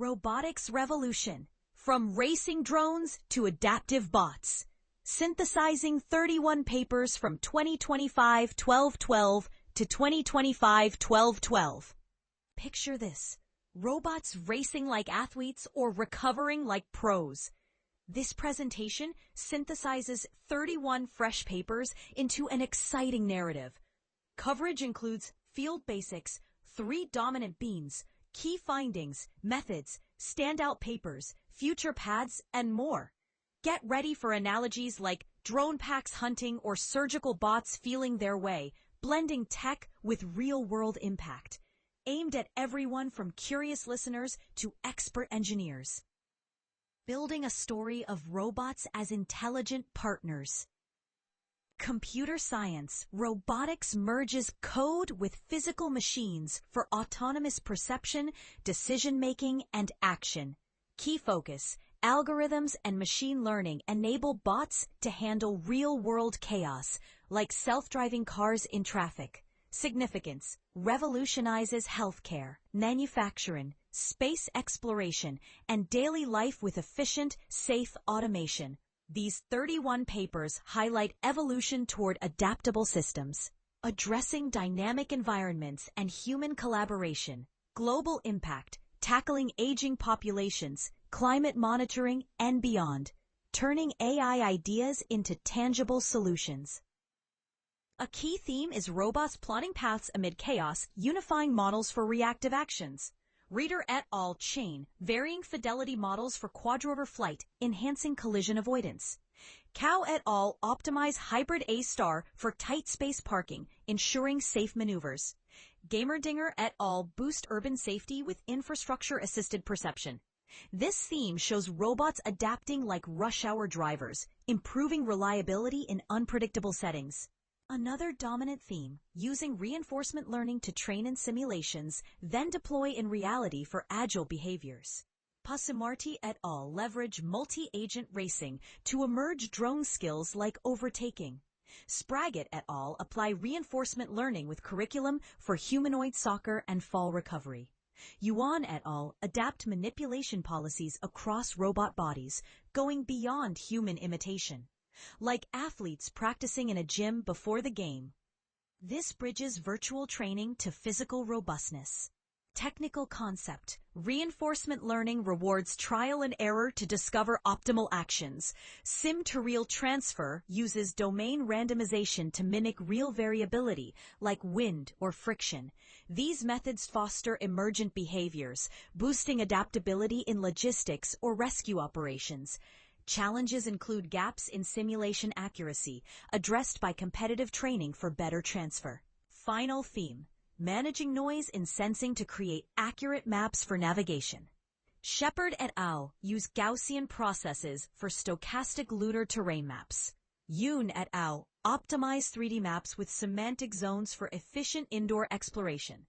Robotics revolution. From racing drones to adaptive bots. Synthesizing 31 papers from 2025-12-12 to 2025-12-12. Picture this. Robots racing like athletes or recovering like pros. This presentation synthesizes 31 fresh papers into an exciting narrative. Coverage includes field basics, 3 dominant beams, key findings, methods, standout papers, future paths, and more. Get ready for analogies like drone packs hunting or surgical bots feeling their way, blending tech with real-world impact. Aimed at everyone from curious listeners to expert engineers. Building a story of robots as intelligent partners. Computer science, robotics merges code with physical machines for autonomous perception, decision-making, and action. Key focus, algorithms and machine learning enable bots to handle real-world chaos, like self-driving cars in traffic. Significance, revolutionizes healthcare, manufacturing, space exploration, and daily life with efficient, safe automation. These 31 papers highlight evolution toward adaptable systems, addressing dynamic environments and human collaboration, global impact, tackling aging populations, climate monitoring, and beyond, turning AI ideas into tangible solutions. A key theme is robots plotting paths amid chaos, unifying models for reactive actions. Reader et al. Chain, varying fidelity models for quadrotor flight, enhancing collision avoidance. Cow et al. Optimize hybrid A-star for tight space parking, ensuring safe maneuvers. Gamerdinger et al. Boost urban safety with infrastructure-assisted perception. This theme shows robots adapting like rush-hour drivers, improving reliability in unpredictable settings. Another dominant theme, using reinforcement learning to train in simulations, then deploy in reality for agile behaviors. Pasumarti et al. Leverage multi-agent racing to emerge drone skills like overtaking. Spraggett et al. Apply reinforcement learning with curriculum for humanoid soccer and fall recovery. Yuan et al. Adapt manipulation policies across robot bodies, going beyond human imitation. Like athletes practicing in a gym before the game. This bridges virtual training to physical robustness. Technical concept. Reinforcement learning rewards trial and error to discover optimal actions. Sim-to-real transfer uses domain randomization to mimic real variability, like wind or friction. These methods foster emergent behaviors, boosting adaptability in logistics or rescue operations. Challenges include gaps in simulation accuracy, addressed by competitive training for better transfer. Final theme, managing noise in sensing to create accurate maps for navigation. Shepard et al. Use Gaussian processes for stochastic lunar terrain maps. Yoon et al. Optimize 3D maps with semantic zones for efficient indoor exploration.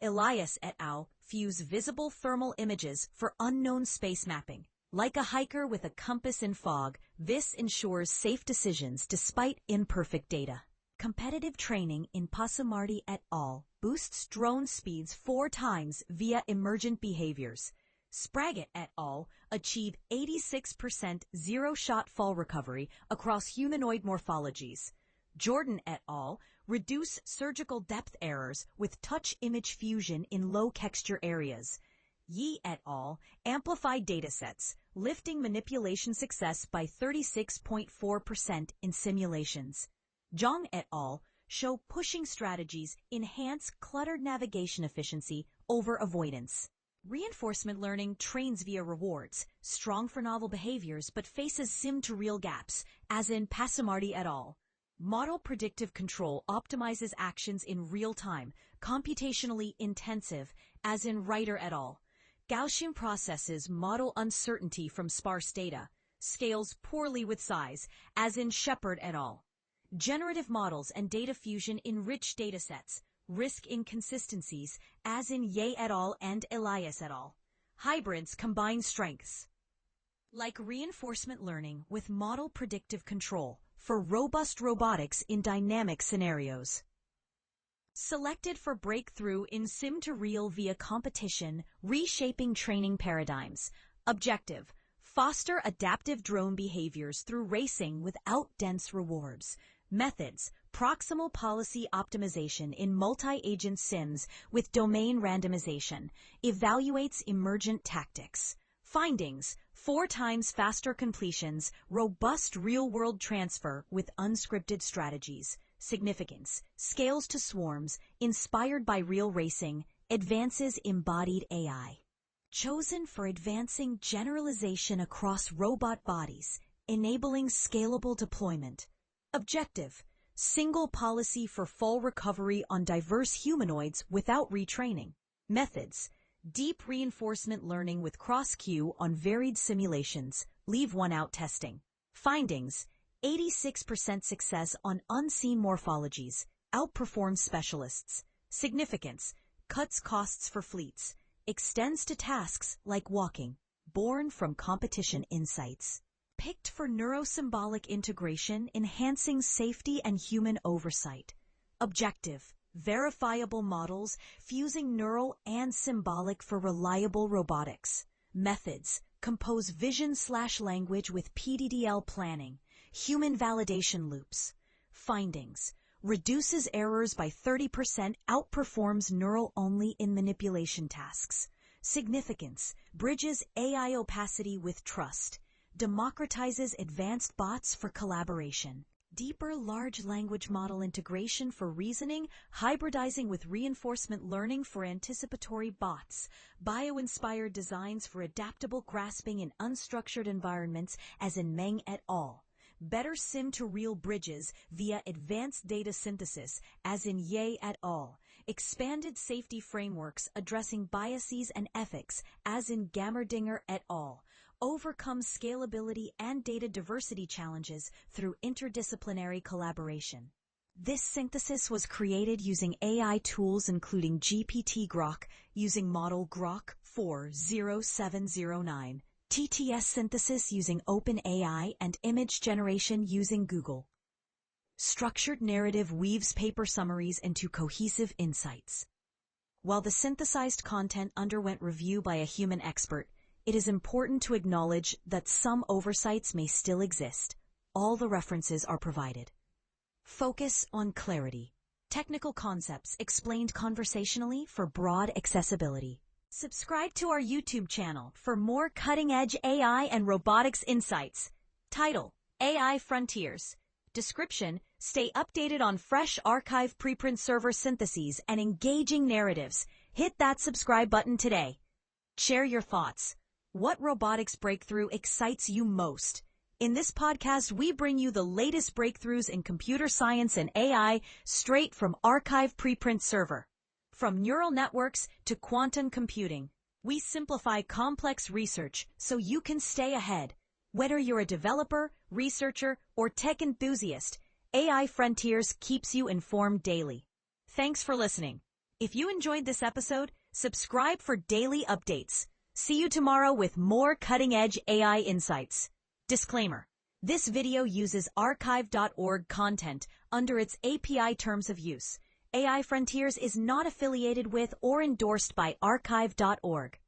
Elias et al. Fuse visible thermal images for unknown space mapping. Like a hiker with a compass in fog, this ensures safe decisions despite imperfect data. Competitive training in Pasumarti et al. Boosts drone speeds 4 times via emergent behaviors. Spraggett et al. Achieve 86% zero-shot fall recovery across humanoid morphologies. Jordan et al. Reduce surgical depth errors with touch image fusion in low-texture areas. Yi et al. Amplify datasets, lifting manipulation success by 36.4% in simulations. Zhang et al. Show pushing strategies enhance cluttered navigation efficiency over avoidance. Reinforcement learning trains via rewards, strong for novel behaviors but faces sim-to-real gaps, as in Pasumarti et al. Model predictive control optimizes actions in real time, computationally intensive, as in Reiter et al. Gaussian processes model uncertainty from sparse data, scales poorly with size, as in Shepard et al. Generative models and data fusion enrich datasets, risk inconsistencies, as in Ye et al. And Elias et al. Hybrids combine strengths. Like reinforcement learning with model predictive control for robust robotics in dynamic scenarios. Selected for breakthrough in sim-to-real via competition, reshaping training paradigms. Objective: foster adaptive drone behaviors through racing without dense rewards. Methods: proximal policy optimization in multi-agent sims with domain randomization. Evaluates emergent tactics. Findings: 4 times faster completions, robust real-world transfer with unscripted strategies. Significance: scales to swarms, inspired by real racing, advances embodied AI. Chosen for advancing generalization across robot bodies, enabling scalable deployment. Objective: single policy for full recovery on diverse humanoids without retraining. Methods: deep reinforcement learning with cross-Q on varied simulations, leave one out testing. Findings: 86% success on unseen morphologies, outperforms specialists. Significance: cuts costs for fleets, extends to tasks like walking, born from competition insights. Picked for neurosymbolic integration, enhancing safety and human oversight. Objective: verifiable models, fusing neural and symbolic for reliable robotics. Methods: compose vision/language with PDDL planning, human validation loops. Findings: reduces errors by 30%, outperforms neural only in manipulation tasks. Significance: bridges AI opacity with trust, democratizes advanced bots for collaboration. Deeper large language model integration for reasoning, hybridizing with reinforcement learning for anticipatory bots, bio-inspired designs for adaptable grasping in unstructured environments as in Meng et al. Better sim-to-real bridges via advanced data synthesis as in Ye et al. Expanded safety frameworks addressing biases and ethics as in Gammerdinger et al. Overcome scalability and data diversity challenges through interdisciplinary collaboration. This synthesis was created using AI tools including GPT-Grok, using model Grok 40709, TTS synthesis using OpenAI, and image generation using Google. Structured narrative weaves paper summaries into cohesive insights. While the synthesized content underwent review by a human expert, it is important to acknowledge that some oversights may still exist. All the references are provided. Focus on clarity. Technical concepts explained conversationally for broad accessibility. Subscribe to our YouTube channel for more cutting-edge AI and robotics insights. Title: AI Frontiers. Description: stay updated on fresh arXiv preprint server syntheses and engaging narratives. Hit that subscribe button today. Share your thoughts. What robotics breakthrough excites you most? In this podcast, we bring you the latest breakthroughs in computer science and AI straight from arXiv preprint server. From neural networks to quantum computing, we simplify complex research so you can stay ahead. Whether you're a developer, researcher, or tech enthusiast, AI Frontiers keeps you informed daily. Thanks for listening. If you enjoyed this episode, subscribe for daily updates. See you tomorrow with more cutting-edge AI insights. Disclaimer: this video uses arXiv.org content under its API terms of use. AI Frontiers is not affiliated with or endorsed by arXiv.org.